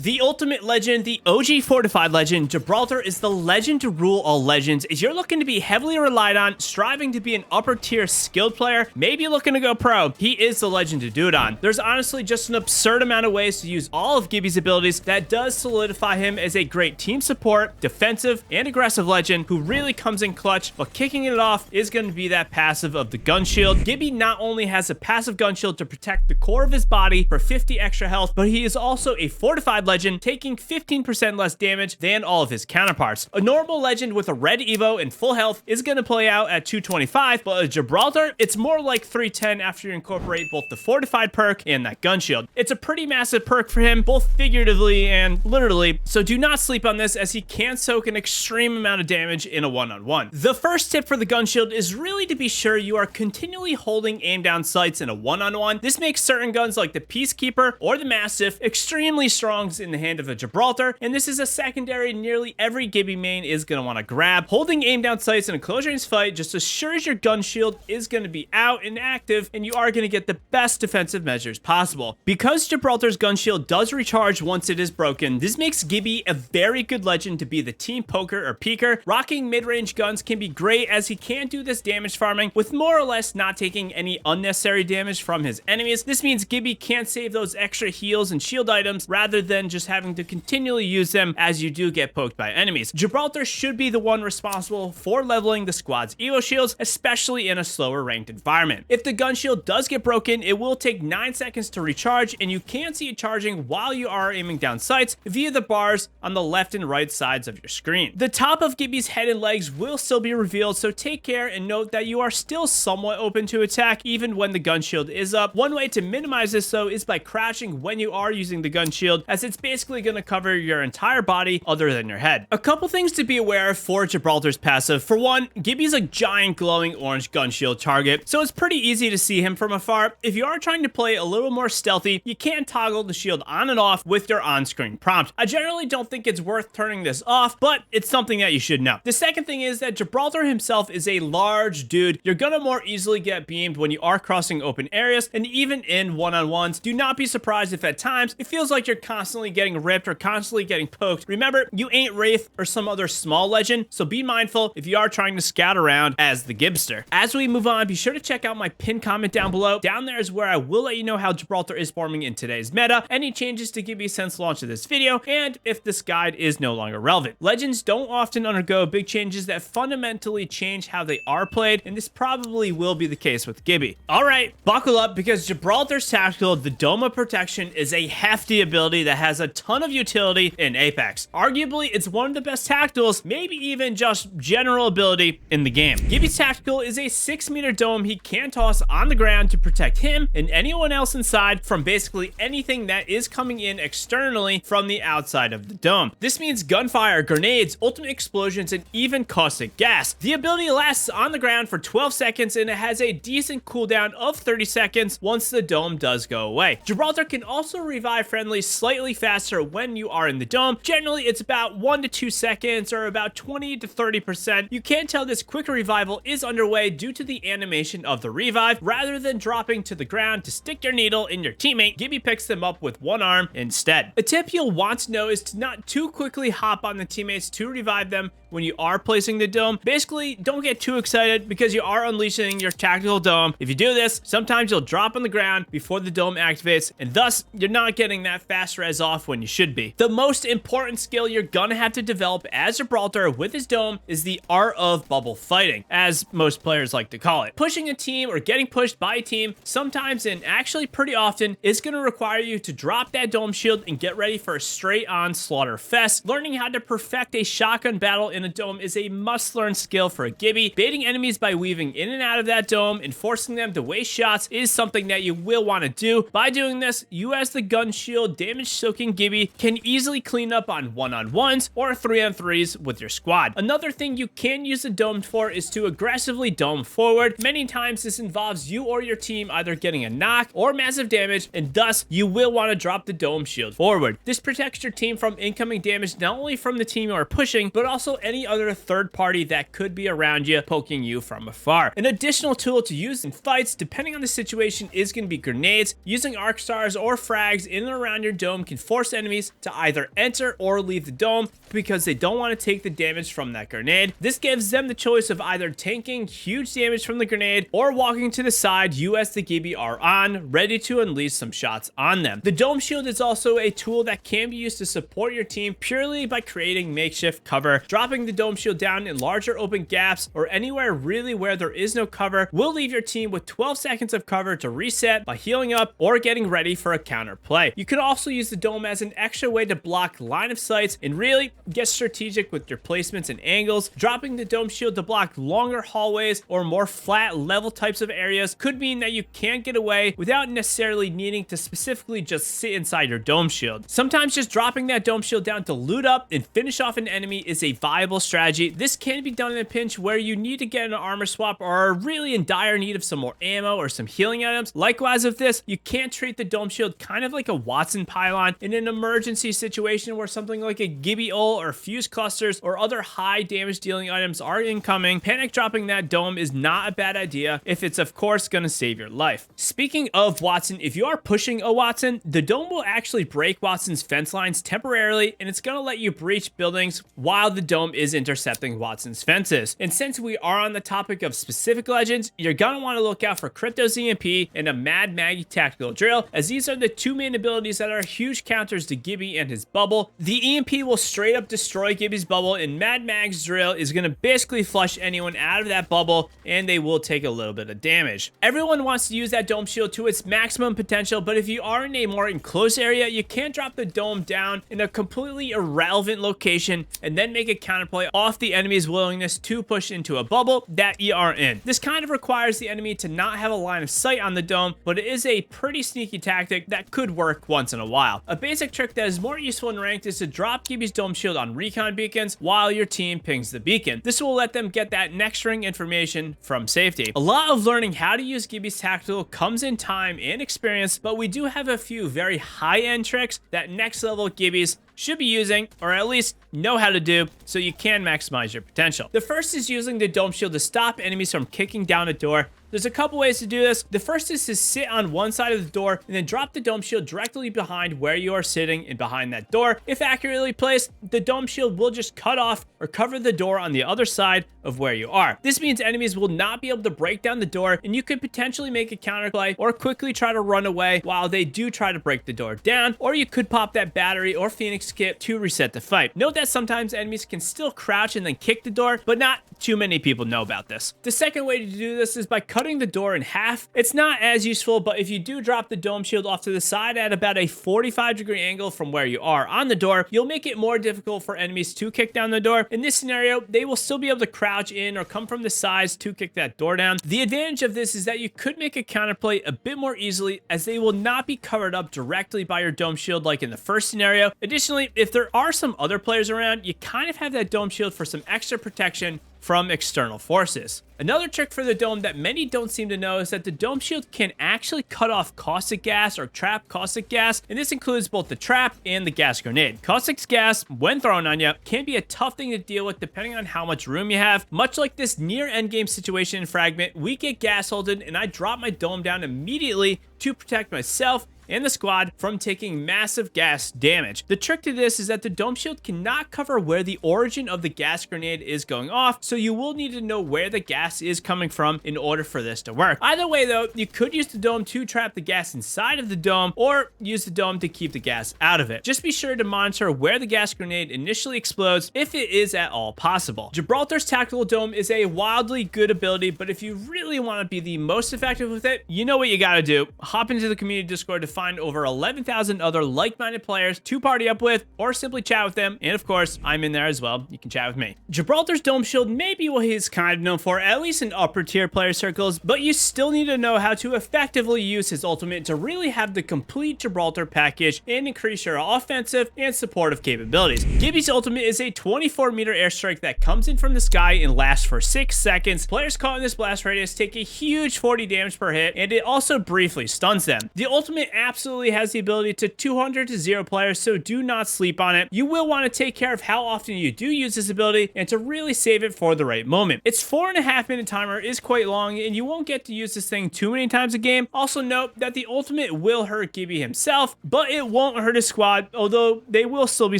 The ultimate legend, the OG fortified legend, Gibraltar is the legend to rule all legends. If you're looking to be heavily relied on, striving to be an upper tier skilled player, maybe looking to go pro, he is the legend to do it on. There's honestly just an absurd amount of ways to use all of Gibby's abilities that does solidify him as a great team support, defensive, and aggressive legend who really comes in clutch, but kicking it off is going to be that passive of the gun shield. Gibby not only has a passive gun shield to protect the core of his body for 50 extra health, but he is also a fortified legend, taking 15% less damage than all of his counterparts. A normal legend with a red evo and full health is going to play out at 225, but a Gibraltar, it's more like 310 after you incorporate both the fortified perk and that gun shield. It's a pretty massive perk for him, both figuratively and literally, so do not sleep on this as he can soak an extreme amount of damage in a one-on-one. The first tip for the gun shield is really to be sure you are continually holding aim down sights in a one-on-one. This makes certain guns like the Peacekeeper or the Mastiff extremely strong in the hand of a Gibraltar, and this is a secondary nearly every Gibby main is going to want to grab. Holding aim down sights in a close range fight just assures your gun shield is going to be out and active, and you are going to get the best defensive measures possible. Because Gibraltar's gun shield does recharge once it is broken, this makes Gibby a very good legend to be the team poker or peeker. Rocking mid-range guns can be great as he can do this damage farming with more or less not taking any unnecessary damage from his enemies. This means Gibby can't save those extra heals and shield items rather than just having to continually use them as you do get poked by enemies. Gibraltar should be the one responsible for leveling the squad's evo shields, especially in a slower ranked environment. If the gun shield does get broken, it will take 9 seconds to recharge, and you can see it charging while you are aiming down sights via the bars on the left and right sides of your screen. The top of Gibby's head and legs will still be revealed, so take care and note that you are still somewhat open to attack even when the gun shield is up. One way to minimize this though is by crouching when you are using the gun shield, as it's basically going to cover your entire body other than your head. A couple things to be aware of for Gibraltar's passive. For one, Gibby's a giant glowing orange gun shield target, so it's pretty easy to see him from afar. If you are trying to play a little more stealthy, you can toggle the shield on and off with your on-screen prompt. I generally don't think it's worth turning this off, but it's something that you should know. The second thing is that Gibraltar himself is a large dude. You're gonna more easily get beamed when you are crossing open areas, and even in one-on-ones. Do not be surprised if at times it feels like you're constantly getting ripped or constantly getting poked. Remember, you ain't Wraith or some other small legend, so be mindful if you are trying to scout around as the Gibster. As we move on, be sure to check out my pinned comment down below. Down there is where I will let you know how Gibraltar is forming in today's meta, any changes to Gibby since launch of this video, and if this guide is no longer relevant. Legends don't often undergo big changes that fundamentally change how they are played, and this probably will be the case with Gibby. Alright, buckle up, because Gibraltar's tactical, the Dome of Protection, is a hefty ability that has a ton of utility in Apex. Arguably, it's one of the best tacticals, maybe even just general ability in the game. Gibby's tactical is a 6-meter dome he can toss on the ground to protect him and anyone else inside from basically anything that is coming in externally from the outside of the dome. This means gunfire, grenades, ultimate explosions, and even caustic gas. The ability lasts on the ground for 12 seconds, and it has a decent cooldown of 30 seconds once the dome does go away. Gibraltar can also revive friendlies slightly faster when you are in the dome. Generally, it's about 1 to 2 seconds or about 20 to 30%. You can tell this quick revival is underway due to the animation of the revive. Rather than dropping to the ground to stick your needle in your teammate, Gibby picks them up with one arm instead. A tip you'll want to know is to not too quickly hop on the teammates to revive them when you are placing the dome. Basically, don't get too excited because you are unleashing your tactical dome. If you do this, sometimes you'll drop on the ground before the dome activates, and thus you're not getting that fast res off when you should be. The most important skill you're gonna have to develop as Gibraltar with his dome is the art of bubble fighting, as most players like to call it. Pushing a team or getting pushed by a team sometimes, and actually pretty often, is gonna require you to drop that dome shield and get ready for a straight on slaughter fest. Learning how to perfect a shotgun battle in a dome is a must-learn skill for a Gibby. Baiting enemies by weaving in and out of that dome and forcing them to waste shots is something that you will want to do. By doing this, you as the gun shield damage-soaking Gibby can easily clean up on one-on-ones or 3-on-3s with your squad. Another thing you can use the dome for is to aggressively dome forward. Many times this involves you or your team either getting a knock or massive damage, and thus you will want to drop the dome shield forward. This protects your team from incoming damage not only from the team you are pushing, but also any other third party that could be around you poking you from afar. An additional tool to use in fights, depending on the situation, is going to be grenades. Using arc stars or frags in and around your dome can force force enemies to either enter or leave the dome because they don't want to take the damage from that grenade. This gives them the choice of either tanking huge damage from the grenade or walking to the side you as the Gibby are on, ready to unleash some shots on them. The dome shield is also a tool that can be used to support your team purely by creating makeshift cover. Dropping the dome shield down in larger open gaps or anywhere really where there is no cover will leave your team with 12 seconds of cover to reset by healing up or getting ready for a counter play. You could also use the dome as an extra way to block line of sights and really get strategic with your placements and angles. Dropping the dome shield to block longer hallways or more flat level types of areas could mean that you can't get away without necessarily needing to specifically just sit inside your dome shield. Sometimes just dropping that dome shield down to loot up and finish off an enemy is a viable strategy. This can be done in a pinch where you need to get an armor swap or are really in dire need of some more ammo or some healing items. Likewise with this, you can't treat the dome shield kind of like a Watson pylon in an emergency situation where something like a Gibby ult or fuse clusters or other high damage dealing items are incoming. Panic dropping that dome is not a bad idea if it's of course going to save your life. Speaking of Watson, if you are pushing a Watson, the dome will actually break Watson's fence lines temporarily, and it's going to let you breach buildings while the dome is intercepting Watson's fences. And since we are on the topic of specific legends, you're going to want to look out for Crypto's EMP and a Mad Maggie tactical drill, as these are the two main abilities that are huge counters to Gibby and his bubble. The EMP will straight up destroy Gibby's bubble, and Mad Mag's drill is going to basically flush anyone out of that bubble, and they will take a little bit of damage. Everyone wants to use that dome shield to its maximum potential, but if you are in a more enclosed area, you can't drop the dome down in a completely irrelevant location and then make a counterplay off the enemy's willingness to push into a bubble that you are in. This kind of requires the enemy to not have a line of sight on the dome, but it is a pretty sneaky tactic that could work once in a while. A basic trick that is more useful in ranked is to drop Gibby's dome shield on recon beacons while your team pings the beacon. This will let them get that next ring information from safety. A lot of learning how to use Gibby's tactical comes in time and experience, but we do have a few very high-end tricks that next level Gibbies should be using, or at least know how to do, so you can maximize your potential. The first is using the dome shield to stop enemies from kicking down a door. There's a couple ways to do this. The first is to sit on one side of the door and then drop the dome shield directly behind where you are sitting and behind that door. If accurately placed, the dome shield will just cut off or cover the door on the other side of where you are. This means enemies will not be able to break down the door, and you could potentially make a counterplay or quickly try to run away while they do try to break the door down, or you could pop that battery or Phoenix kit to reset the fight. Note that sometimes enemies can still crouch and then kick the door, but not too many people know about this. The second way to do this is by cutting the door in half. It's not as useful, but if you do drop the dome shield off to the side at about a 45-degree angle from where you are on the door, you'll make it more difficult for enemies to kick down the door. In this scenario, they will still be able to crouch in or come from the sides to kick that door down. The advantage of this is that you could make a counterplay a bit more easily, as they will not be covered up directly by your dome shield like in the first scenario. Additionally, if there are some other players around, you kind of have that dome shield for some extra protection from external forces. Another trick for the dome that many don't seem to know is that the dome shield can actually cut off caustic gas or trap caustic gas, and this includes both the trap and the gas grenade. Caustic gas, when thrown on you, can be a tough thing to deal with depending on how much room you have. Much like this near endgame situation in Fragment, we get gas holded and I drop my dome down immediately to protect myself and the squad from taking massive gas damage. The trick to this is that the dome shield cannot cover where the origin of the gas grenade is going off, so you will need to know where the gas is coming from in order for this to work. Either way though, you could use the dome to trap the gas inside of the dome, or use the dome to keep the gas out of it. Just be sure to monitor where the gas grenade initially explodes if it is at all possible. Gibraltar's tactical dome is a wildly good ability, but if you really want to be the most effective with it, you know what you gotta do. Hop into the community Discord to find over 11,000 other like-minded players to party up with, or simply chat with them. And of course, I'm in there as well. You can chat with me. Gibraltar's dome shield may be what he's kind of known for, at least in upper tier player circles, but you still need to know how to effectively use his ultimate to really have the complete Gibraltar package and increase your offensive and supportive capabilities. Gibby's ultimate is a 24-meter airstrike that comes in from the sky and lasts for 6 seconds. Players caught in this blast radius take a huge 40 damage per hit, and it also briefly stuns them. The ultimate absolutely has the ability to 200 to 0 players, so do not sleep on it. You will want to take care of how often you do use this ability and to really save it for the right moment. Its 4.5 minute timer is quite long, and you won't get to use this thing too many times a game. Also note that the ultimate will hurt Gibby himself, but it won't hurt his squad, although they will still be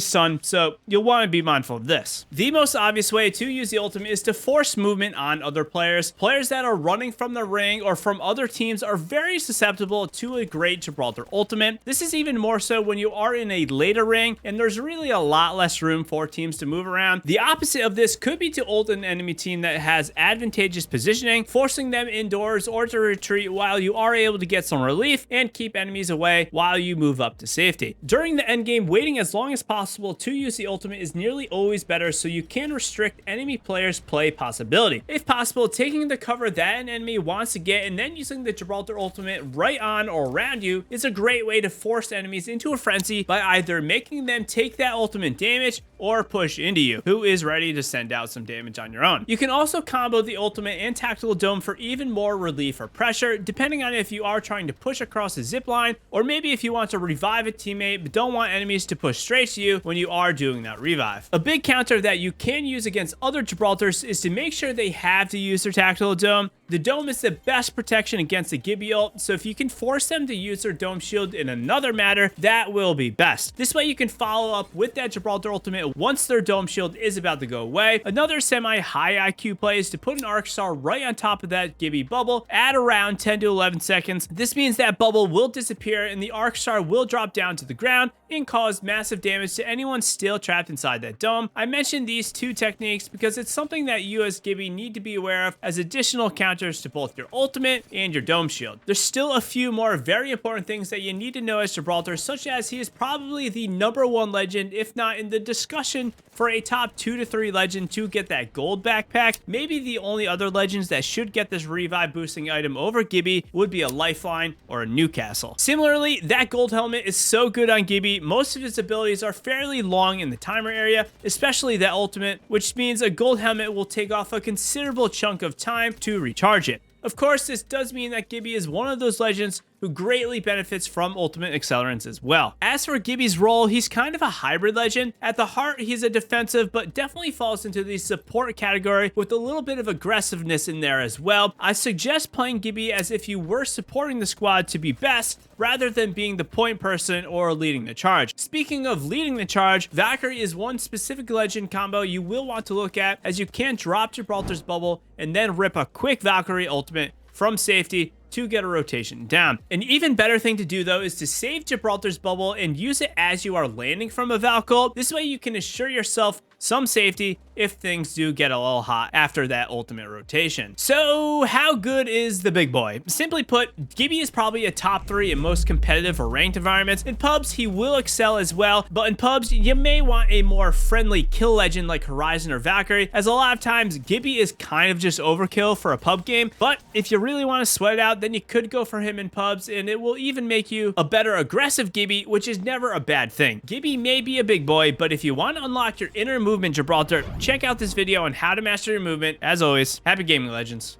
stunned, so you'll want to be mindful of this. The most obvious way to use the ultimate is to force movement on other players. Players that are running from the ring or from other teams are very susceptible to a great Gibraltar ultimate. This is even more so when you are in a later ring and there's really a lot less room for teams to move around. The opposite of this could be to ult an enemy team that has advantageous positioning, forcing them indoors or to retreat while you are able to get some relief and keep enemies away while you move up to safety. During the endgame, waiting as long as possible to use the ultimate is nearly always better, so you can restrict enemy players' play possibility. If possible, taking the cover that an enemy wants to get and then using the Gibraltar ultimate right on or around you is a great way to force enemies into a frenzy by either making them take that ultimate damage or push into you, who is ready to send out some damage on your own. You can also combo the ultimate and tactical dome for even more relief or pressure, depending on if you are trying to push across a zip line, or maybe if you want to revive a teammate but don't want enemies to push straight to you when you are doing that revive. A big counter that you can use against other Gibraltars is to make sure they have to use their tactical dome. The dome is the best protection against the Gibby ult, so if you can force them to use their dome shield in another matter, that will be best. This way you can follow up with that Gibraltar ultimate once their dome shield is about to go away. Another semi-high IQ play is to put an arc star right on top of that Gibby bubble at around 10 to 11 seconds. This means that bubble will disappear and the arc star will drop down to the ground and cause massive damage to anyone still trapped inside that dome. I mentioned these two techniques because it's something that you as Gibby need to be aware of as additional counters to both your ultimate and your dome shield. There's still a few more very important things that you need to know as Gibraltar, such as he is probably the #1 legend, if not in the discussion for a top 2 to 3 legend to get that gold backpack. Maybe the only other legends that should get this revive boosting item over Gibby would be a Lifeline or a Newcastle. Similarly, that gold helmet is so good on Gibby. Most of his abilities are fairly long in the timer area, especially that ultimate, which means a gold helmet will take off a considerable chunk of time to recharge it. Of course, this does mean that Gibby is one of those legends who greatly benefits from ultimate accelerants as well. As for Gibby's role, he's kind of a hybrid legend. At the heart, he's a defensive, but definitely falls into the support category with a little bit of aggressiveness in there as well. I suggest playing Gibby as if you were supporting the squad to be best, rather than being the point person or leading the charge. Speaking of leading the charge, Valkyrie is one specific legend combo you will want to look at, as you can drop Gibraltar's bubble and then rip a quick Valkyrie ultimate from safety to get a rotation down. An even better thing to do though is to save Gibraltar's bubble and use it as you are landing from a Valk ult. This way you can assure yourself some safety if things do get a little hot after that ultimate rotation. So how good is the big boy? Simply put, Gibby is probably a top 3 in most competitive or ranked environments. In pubs, he will excel as well, but in pubs, you may want a more friendly kill legend like Horizon or Valkyrie, as a lot of times Gibby is kind of just overkill for a pub game. But if you really want to sweat it out, then you could go for him in pubs, and it will even make you a better aggressive Gibby, which is never a bad thing. Gibby may be a big boy, but if you want to unlock your inner movement Gibraltar, check out this video on how to master your movement. As always, happy gaming, legends.